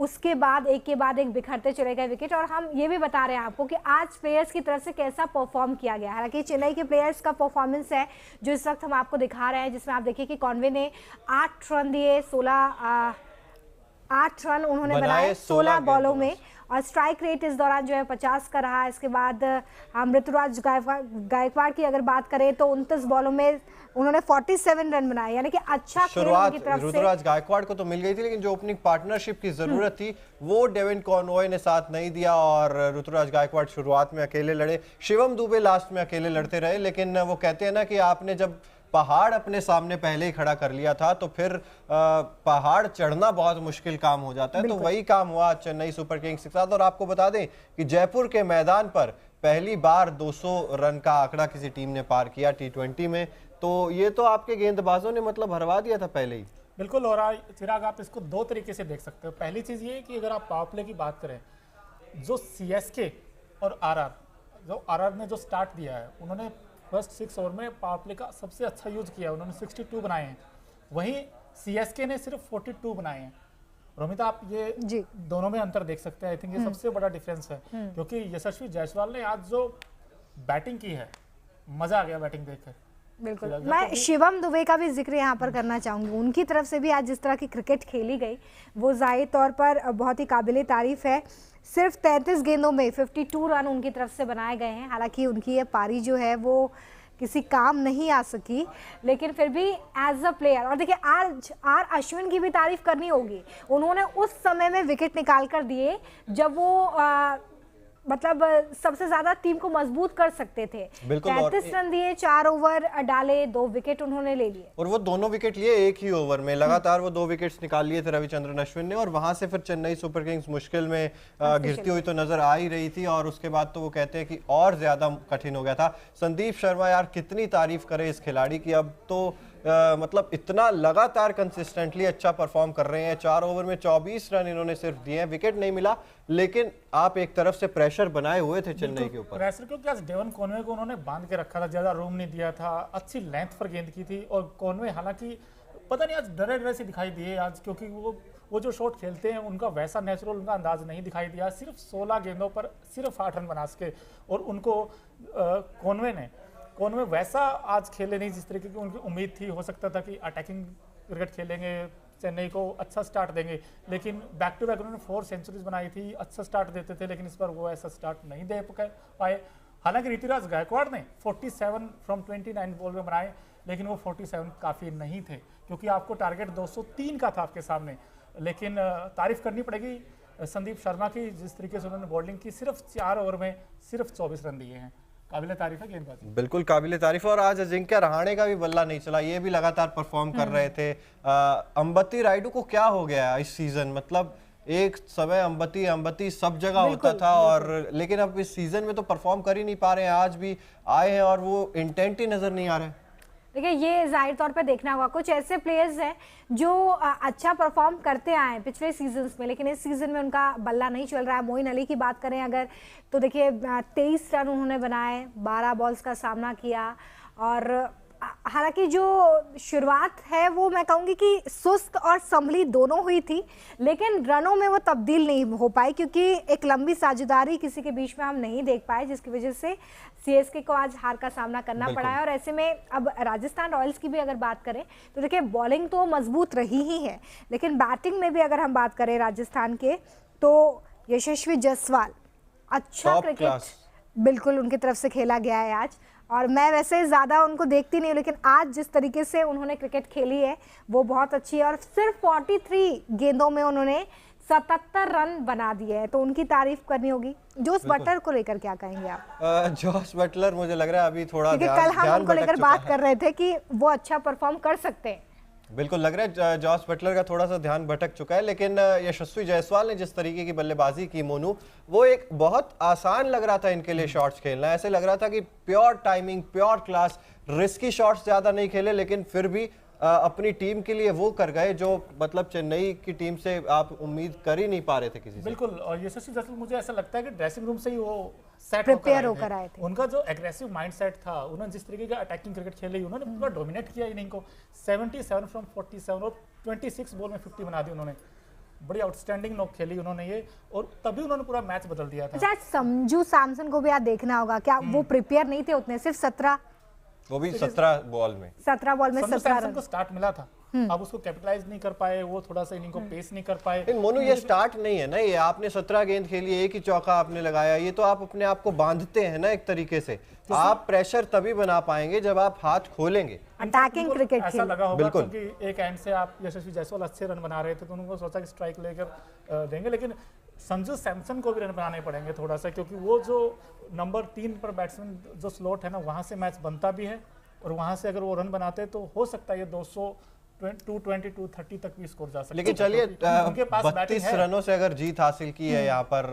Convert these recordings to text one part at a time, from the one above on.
उसके बाद एक के बाद एक बिखरते चले गए विकेट। और हम ये भी बता रहे हैं आपको कि आज प्लेयर्स की तरफ से कैसा परफॉर्म किया गया। हालांकि चेन्नई के प्लेयर्स का परफॉर्मेंस है जो इस वक्त हम आपको दिखा रहे हैं, जिसमें आप देखिए कि कॉनवे ने 8 रन दिए, 8 रन उन्होंने बनाए 16 बॉलों में, और स्ट्राइक रेट इस दौरान जो है 50 का रहा। इसके बाद हम ऋतुराज गायकवाड़ की अगर बात करें तो 29 बॉलों में उन्होंने 47 रन बनाए, यानी कि अच्छा खेल उनकी तरफ से। ऋतुराज गायकवाड़ को तो मिल गई थी, लेकिन जो ओपनिंग पार्टनरशिप की जरूरत थी वो डेविन कॉनवे ने साथ नहीं दिया, और ऋतुराज गायकवाड़ शुरुआत में अकेले लड़े, शिवम दुबे लास्ट में अकेले लड़ते रहे। लेकिन वो कहते हैं ना कि आपने जब पहाड़ अपने सामने पहले ही खड़ा कर लिया था तो फिर पहाड़ चढ़ना बहुत मुश्किल काम हो जाता है। तो वही काम हुआ चेन्नई सुपर किंग्स के साथ। और आपको बता दें कि जयपुर के मैदान पर पहली बार 200 रन का आंकड़ा किसी टीम ने पार किया T20 में। तो ये तो आपके गेंदबाजों ने मतलब हरवा दिया था पहले ही। बिल्कुल। और चिराग, आप इसको दो तरीके से देख सकते हो। पहली चीज ये कि अगर आप पावर प्ले की बात करें, जो CSK और RR ने जो स्टार्ट दिया है, उन्होंने फर्स्ट 6 ओवर में पावर प्ले का सबसे अच्छा यूज किया, उन्होंने 62 बनाए हैं। वहीं CSK ने सिर्फ 42 बनाए हैं। रोमिता, आप ये दोनों में अंतर देख सकते हैं। आई थिंक ये सबसे बड़ा डिफरेंस है, क्योंकि यशस्वी जायसवाल ने आज जो बैटिंग की है, मजा आ गया बैटिंग देखकर। बिल्कुल। मैं शिवम दुबे का भी जिक्र यहाँ पर करना चाहूँगी। उनकी तरफ से भी आज जिस तरह की क्रिकेट खेली गई वो ज़ाहिर तौर पर बहुत ही काबिले तारीफ है। सिर्फ 33 गेंदों में 52 रन उनकी तरफ से बनाए गए हैं। हालांकि उनकी ये पारी जो है वो किसी काम नहीं आ सकी, लेकिन फिर भी एज अ प्लेयर, और देखिए आर अश्विन की भी तारीफ करनी होगी। उन्होंने उस समय में विकेट निकाल कर दिए जब वो मतलब सबसे ज्यादा टीम को मजबूत कर सकते थे। 33 रन दिए, 4 ओवर डाले, 2 विकेट उन्होंने ले लिए। और वो दोनों विकेट लिए एक ही ओवर में, लगातार वो 2 विकेट्स निकाल लिए थे रविचंद्रन अश्विन ने। और वहां से फिर चेन्नई सुपर किंग्स मुश्किल में घिरती हुई तो नजर आ ही रही थी। और उसके बाद तो वो कहते हैं कि और ज्यादा कठिन हो गया था। संदीप शर्मा, यार कितनी तारीफ करे इस खिलाड़ी की। अब तो मतलब इतना लगातार कंसिस्टेंटली अच्छा परफॉर्म कर रहे हैं। 4 ओवर में 24 रन इन्होंने सिर्फ दिए हैं, विकेट नहीं मिला, लेकिन आप एक तरफ से प्रेशर बनाए हुए थे चेन्नई के ऊपर। प्रेशर क्योंकि आज डेवन कॉनवे को उन्होंने बांध के रखा था, ज्यादा रूम नहीं दिया था, अच्छी लेंथ पर गेंद की थी। और कॉनवे हालांकि पता नहीं आज डरे डरे से दिखाई दिए आज, क्योंकि वो जो शॉट खेलते हैं उनका वैसा नेचुरल उनका अंदाज नहीं दिखाई दिया। सिर्फ 16 गेंदों पर सिर्फ 8 रन बना सके, और उनको कॉनवे वैसा आज खेले नहीं जिस तरीके की उनकी उम्मीद थी। हो सकता था कि अटैकिंग क्रिकेट खेलेंगे, चेन्नई को अच्छा स्टार्ट देंगे, लेकिन बैक टू बैक उन्होंने 4 सेंचुरीज बनाई थी, अच्छा स्टार्ट देते थे, लेकिन इस बार वो ऐसा स्टार्ट नहीं दे पाए। हालांकि ऋतुराज गायकवाड़ ने 47 फ्रॉम 29 बॉल में बनाए, लेकिन वो 47 काफ़ी नहीं थे, क्योंकि आपको टारगेट 203 का था आपके सामने। लेकिन तारीफ करनी पड़ेगी संदीप शर्मा की, जिस तरीके से उन्होंने बॉलिंग की, सिर्फ 4 ओवर में सिर्फ 24 रन दिए हैं। काबिले तारीफ है गेंदबाजी, बिल्कुल काबिले तारीफ। और आज अजिंक्य रहाणे का भी बल्ला नहीं चला, ये भी लगातार परफॉर्म कर रहे थे। अंबती रायडू को क्या हो गया इस सीजन? मतलब एक समय अंबती सब जगह होता था, और लेकिन अब इस सीजन में तो परफॉर्म कर ही नहीं पा रहे हैं। आज भी आए हैं और वो इंटेंट ही नजर नहीं आ रहे। देखिए, ये जाहिर तौर पे देखना होगा। कुछ ऐसे प्लेयर्स हैं जो अच्छा परफॉर्म करते आए हैं पिछले सीजन्स में, लेकिन इस सीजन में उनका बल्ला नहीं चल रहा है। मोइन अली की बात करें अगर, तो देखिए 23 रन उन्होंने बनाए, 12 बॉल्स का सामना किया। और हालांकि जो शुरुआत है वो मैं कहूँगी कि सुस्त और संभली दोनों हुई थी, लेकिन रनों में वो तब्दील नहीं हो पाई, क्योंकि एक लंबी साझेदारी किसी के बीच में हम नहीं देख पाए, जिसकी वजह से CSK को आज हार का सामना करना पड़ा है। और ऐसे में अब राजस्थान रॉयल्स की भी अगर बात करें तो देखिए बॉलिंग तो मजबूत रही ही है, लेकिन बैटिंग में भी अगर हम बात करें राजस्थान के, तो यशस्वी जायसवाल अच्छा क्रिकेट बिल्कुल उनकी तरफ से खेला गया है आज। और मैं वैसे ज़्यादा उनको देखती नहीं हूँ, लेकिन आज जिस तरीके से उन्होंने क्रिकेट खेली है वो बहुत अच्छी है। और सिर्फ 43 गेंदों में उन्होंने 77 रन बना दिए हैं, तो उनकी तारीफ करनी होगी। जोस बटलर को लेकर क्या कहेंगे आप? जोस बटलर मुझे लग रहा है अभी थोड़ा कल हम उनको लेकर बात कर रहे थे कि वो अच्छा परफॉर्म कर सकते हैं। बिल्कुल लग रहा है जॉस बटलर का थोड़ा सा ध्यान भटक चुका है, लेकिन यशस्वी जायसवाल ने जिस तरीके की बल्लेबाजी की मोनू, वो एक बहुत आसान लग रहा था इनके लिए शॉट्स खेलना। ऐसे लग रहा था कि pure timing, pure class, risky shots ज्यादा नहीं खेले, लेकिन फिर भी अपनी टीम के लिए वो कर गए जो मतलब चेन्नई की टीम से आप उम्मीद कर ही नहीं पा रहे थे किसी से। बिल्कुल। और यशस्वी जायसवाल मुझे ऐसा लगता है कि ड्रेसिंग रूम से ही वो प्रिपेयर होकर आए थे। उनका जो एग्रेसिव माइंडसेट था, उन्होंने जिस तरीके का अटैकिंग क्रिकेट खेली, उन्होंने पूरा डोमिनेट किया इनिंग को। 77 फ्रॉम 47 और 26 बॉल में 50 बना दी उन्होंने। बड़ी आउटस्टैंडिंग नॉक खेली उन्होंने ये, और तभी उन्होंने पूरा मैच बदल दिया था। अच्छा, संजू सैमसन को भी याद देखना होगा, क्या वो प्रिपेयर नहीं थे उतने, सिर्फ 17, वो भी 17 बॉल में 17 बॉल में 17 रन को स्टार्ट मिला था, अब उसको कैपिटलाइज नहीं कर पाए, वो थोड़ा सा इनिंग को पेस नहीं कर पाए। लेकिन मोनू ये स्टार्ट नहीं है ना, ये आपने 17 गेंद खेली, एक ही चौका आपने लगाया, ये तो आप अपने आप को बांधते हैं ना एक तरीके से। आप प्रेशर तभी बना पाएंगे जब आप हाथ खोलेंगे। अटैकिंग क्रिकेट ऐसा लगा होगा बिल्कुल। क्योंकि एक एंड से आप यशस्वी जायसवाल अच्छे रन बना रहे थे तो उनको सोचा कि स्ट्राइक लेकर देंगे, लेकिन संजू सैमसन को भी रन बनाने पड़ेंगे थोड़ा सा, क्योंकि वो जो नंबर 3 पर बैट्समैन जो स्लॉट है ना, वहां से मैच बनता भी है, और वहां से अगर वो रन बनाते हैं तो हो सकता है ये 220 230 तक भी स्कोर जा सकता है। लेकिन चलिए, उनके पास 32 रनों से अगर जीत हासिल की है यहाँ पर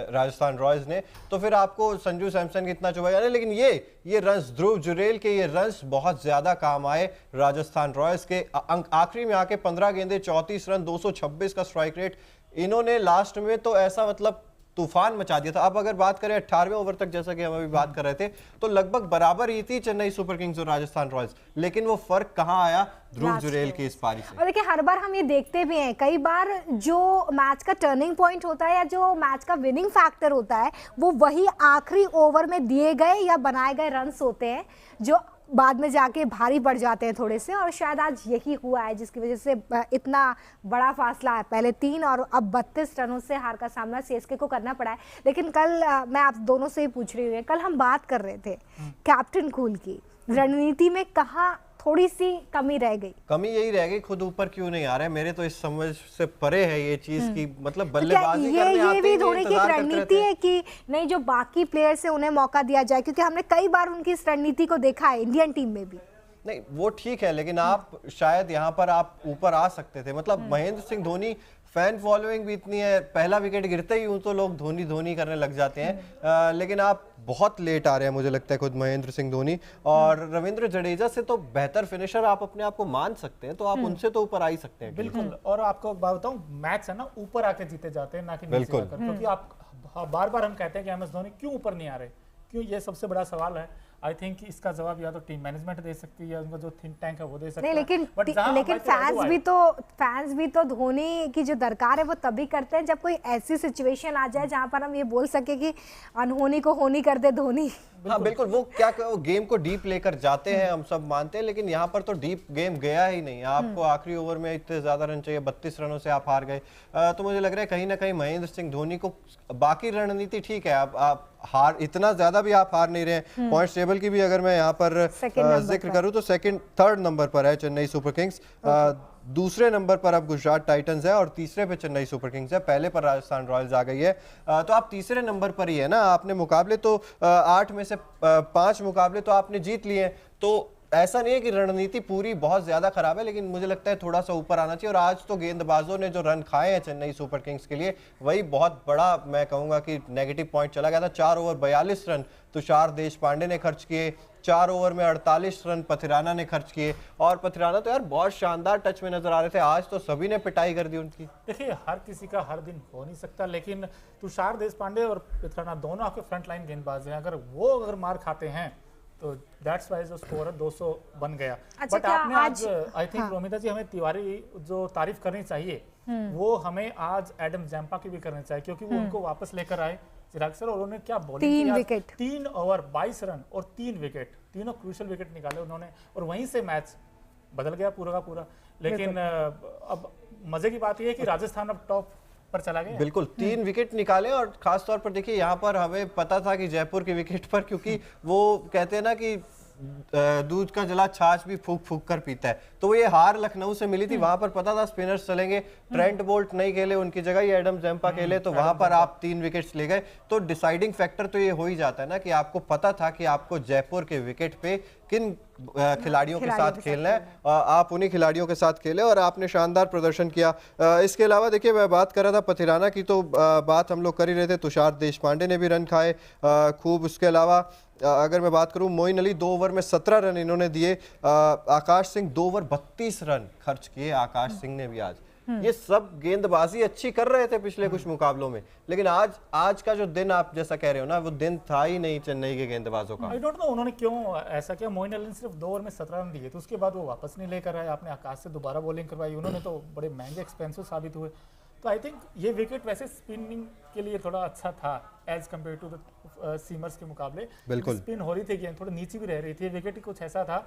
राजस्थान रॉयल्स ने, तो फिर आपको संजू सैमसन कितना चुभाया नहीं। लेकिन ये रन्स, ध्रुव जुरेल के ये रन्स बहुत ज्यादा काम आए राजस्थान रॉयल्स के। आखिरी में आके 15 गेंदे 34 रन, 226 का स्ट्राइक रेट, इन्होंने लास्ट में तो ऐसा मतलब तूफान मचा दिया था। अब अगर बात करें 18वें ओवर तक, जैसा कि हम अभी बात कर रहे थे, तो लगभग बराबर ही थी चेन्नई सुपर किंग्स और राजस्थान रॉयल्स, लेकिन वो फर्क कहाँ आया? ध्रुव जुरेल की इस पारी से। और देखिए, हर बार हम ये देखते भी हैं, कई बार जो मैच का टर्निंग पॉइंट होता है या जो मैच का विनिंग फैक्टर होता है, वो वही आखिरी ओवर में दिए गए या बनाए गए रन्स होते हैं जो बाद में जाके भारी पड़ जाते हैं थोड़े से। और शायद आज यही हुआ है जिसकी वजह से इतना बड़ा फासला है, पहले 3 और अब 32 रनों से हार का सामना सीएसके को करना पड़ा है। लेकिन कल मैं आप दोनों से ही पूछ रही हूँ, कल हम बात कर रहे थे कैप्टन कूल की रणनीति में कहाँ थोड़ी सी कमी रह गई। कमी यही रह गई, खुद ऊपर क्यों नहीं आ रहे? मेरे तो इस समझ से परे है ये चीज की, मतलब बल्लेबाजी करने आते ये भी धोनी की एक रणनीति है कि नहीं, जो बाकी प्लेयर्स है उन्हें मौका दिया जाए, क्योंकि हमने कई बार उनकी इस रणनीति को देखा है इंडियन टीम में भी। नहीं, वो ठीक है, लेकिन आप शायद यहाँ पर आप ऊपर आ सकते थे। मतलब महेंद्र सिंह धोनी, फैन फॉलोइंग भी इतनी है, पहला विकेट गिरते ही यूं तो लोग धोनी धोनी करने लग जाते हैं, लेकिन आप बहुत लेट आ रहे हैं मुझे लगता है खुद महेंद्र सिंह धोनी। और रविंद्र जडेजा से तो बेहतर फिनिशर आप अपने आप को मान सकते हैं, तो आप उनसे तो ऊपर आ ही सकते हैं। बिल्कुल। और आपको एक बात बताऊं, मैच है ना ऊपर आके जीते जाते हैं, ना कि नीचे आकर, क्योंकि आप बार बार हम कहते हैं कि एमएस धोनी क्यों ऊपर नहीं आ रहे, क्यों, ये सबसे बड़ा सवाल है। आई थिंक इसका जवाब या तो टीम मैनेजमेंट दे सकती है या उनका जो थिंक टैंक है वो दे सकता है। लेकिन फैंस भी तो धोनी की जो दरकार है वो तभी करते हैं जब कोई ऐसी सिचुएशन आ जाए जहां पर हम ये बोल सके कि अनहोनी को होनी कर दे धोनी। हाँ बिल्कुल, वो क्या वो गेम को डीप लेकर जाते हैं, हम सब मानते हैं, लेकिन यहाँ पर तो डीप गेम गया ही नहीं। आपको आखिरी ओवर में इतने ज्यादा रन चाहिए, 32 रनों से आप हार गए। तो मुझे लग रहा है कहीं ना कहीं महेंद्र सिंह धोनी को, बाकी रणनीति ठीक है, आप हार इतना ज्यादा भी आप हार नहीं रहे हैं। पॉइंट्स टेबल की भी अगर मैं यहाँ पर जिक्र करूँ तो थर्ड नंबर पर है चेन्नई सुपर किंग्स, दूसरे नंबर पर अब गुजरात टाइटंस है और तीसरे पे चेन्नई सुपर किंग्स है, पहले पर राजस्थान रॉयल्स आ गई है। तो आप तीसरे नंबर पर ही है ना। आपने मुकाबले तो 8 में से 5 मुकाबले तो आपने जीत लिए हैं, तो ऐसा नहीं है कि रणनीति पूरी बहुत ज्यादा खराब है, लेकिन मुझे लगता है थोड़ा सा ऊपर आना चाहिए। और आज तो गेंदबाजों ने जो रन खाए हैं चेन्नई सुपर किंग्स के लिए, वही बहुत बड़ा मैं कहूंगा कि नेगेटिव पॉइंट चला गया था। 4 ओवर 42 रन तुषार देशपांडे ने खर्च किए, 4 ओवर में 48 रन पथिराना ने खर्च किए, और पथिराना तो यार बहुत शानदार टच में नजर आ रहे थे, आज तो सभी ने पिटाई कर दी उनकी। देखिए, हर किसी का हर दिन हो नहीं सकता, लेकिन तुषार देशपांडे और पथिराना दोनों आपके फ्रंट लाइन गेंदबाज हैं, अगर मार खाते हैं तो दैट्स वाई जो स्कोर है 200 बन गया। अच्छा, बट आपने आज आई थिंक रोमिता जी, हमें तिवारी जो तारीफ करनी चाहिए वो हमें आज एडम जैम्पा की भी करनी चाहिए, क्योंकि वो उनको वापस लेकर आए चिराग सर, और उन्होंने क्या बॉलिंग 3 विकेट, 3 ओवर 22 रन और 3 विकेट, तीनों क्रूशियल विकेट निकाले उन्होंने, और वहीं से मैच बदल गया पूरा का पूरा। लेकिन अब मजे की बात यह है कि राजस्थान अब टॉप पर चला गया। बिल्कुल 3 विकेट निकाले, और खास तौर पर देखिए यहाँ पर हमें पता था कि जयपुर के विकेट पर, क्योंकि वो कहते हैं ना कि दूध का जला छाछ भी फूक फूक कर पीता है, तो ये हार लखनऊ से मिली थी, वहां पर पता था स्पिनर्स चलेंगे, ट्रेंट बोल्ट नहीं खेले, उनकी जगह ये एडम जैम्पा खेले, तो वहां पर आप 3 विकेट्स ले गए। तो डिसाइडिंग फैक्टर तो ये हो ही जाता है ना कि आपको पता था कि आपको जयपुर के विकेट पे किन खिलाड़ियों के साथ खेलना है, आप उन्हीं खिलाड़ियों के साथ खेले और आपने शानदार प्रदर्शन किया। इसके अलावा देखिए, मैं बात कर रहा था पथिराना की, तो बात हम लोग कर ही रहे थे, तुषार देशपांडे ने भी रन खाए खूब। उसके अलावा अगर मैं बात करूं, मोइन अली 2 ओवर में 17 रन इन्होंने दिए, आकाश सिंह 2 ओवर 32 रन खर्च किए आकाश सिंह ने भी आज। ये सब गेंदबाजी अच्छी कर रहे थे पिछले कुछ मुकाबलों में, लेकिन आज का जो दिन आप जैसा कह रहे हो ना, वो दिन था ही नहीं चेन्नई के गेंदबाजों का। आई डोंट नो उन्होंने क्यों ऐसा किया। मोइन अली ने सिर्फ 2 ओवर में 17 रन दिए, तो उसके बाद वो वापस नहीं लेकर आए, आपने आकाश से दोबारा बॉलिंग करवाई, उन्होंने तो बड़े महंगे एक्सपेंसिव साबित हुए। तो आई थिंक ये विकेट वैसे स्पिनिंग के लिए थोड़ा अच्छा था as compare to the seamers के मुकाबले। बिल्कुल स्पिन हो रही थी गेंद थोड़ी नीचे भी रह रही थी, विकेट ही कुछ ऐसा था